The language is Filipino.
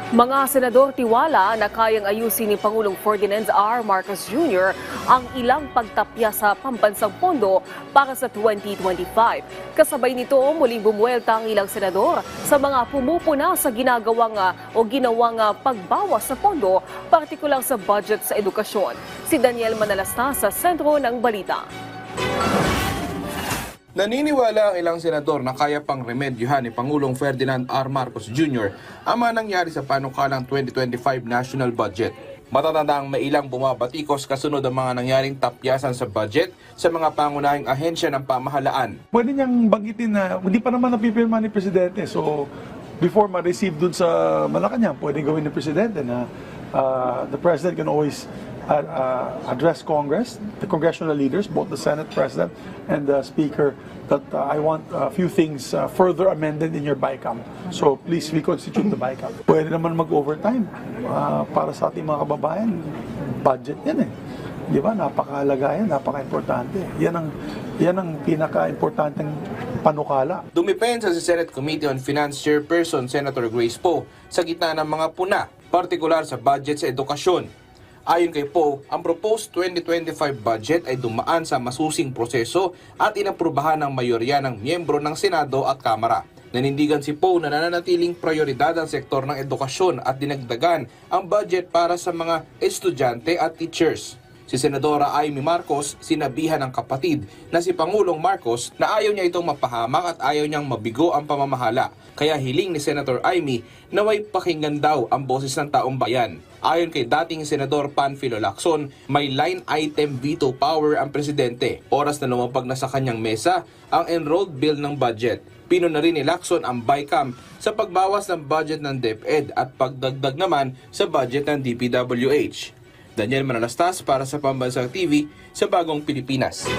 Mga senador tiwala na kayang ayusin ni Pangulong Ferdinand R. Marcos Jr. ang ilang pagtapya sa pambansang pondo para sa 2025. Kasabay nito, muling bumuelta ang ilang senador sa mga pumupuna sa ginawang pagbawas sa pondo, partikular sa budget sa edukasyon. Si Daniel Manalastas sa sentro ng balita. Naniniwala ang ilang senador na kaya pang remedyohan ni Pangulong Ferdinand R. Marcos Jr. ang mga nangyari sa panukalang 2025 national budget. Matatandang may ilang bumabatikos kasunod ang mga nangyaring tapyasan sa budget sa mga pangunahing ahensya ng pamahalaan. Pwede niyang banggitin na hindi pa naman napipirma ni Presidente. So, before ma-receive dun sa Malacanang, pwede gawin ni Presidente na the President can always address Congress, the congressional leaders, both the Senate President and the Speaker, that I want a few things further amended in your BICAM. So please reconstitute the BICAM. Pwede naman mag-overtime para sa ating mga kababayan. Budget yan eh. Di ba? Napakahalaga yan, napaka-importante. Yan ang pinaka-importanteng panukala. Dumipensa si Senate Committee on Finance Chairperson Senator Grace Poe sa gitna ng mga puna, partikular sa budget sa edukasyon. Ayon kay Poe, ang proposed 2025 budget ay dumaan sa masusing proseso at inaprubahan ng mayorya ng miyembro ng Senado at Kamara. Nanindigan si Poe na nananatiling prioridad ang sektor ng edukasyon at dinagdagan ang budget para sa mga estudyante at teachers. Si Senadora Amy Marcos sinabihan ng kapatid na si Pangulong Marcos na ayaw niya itong mapahamak at ayaw niyang mabigo ang pamamahala. Kaya hiling ni Senator Amy na may pakinggan daw ang boses ng taong bayan. Ayon kay dating Senador Panfilo Lacson, may line item veto power ang presidente. Oras na lumapag na sa kanyang mesa ang enrolled bill ng budget. Pino na rin ni Lacson ang BICAM sa pagbawas ng budget ng DepEd at pagdagdag naman sa budget ng DPWH. Daniel Manalastas para sa Pambansang TV sa Bagong Pilipinas.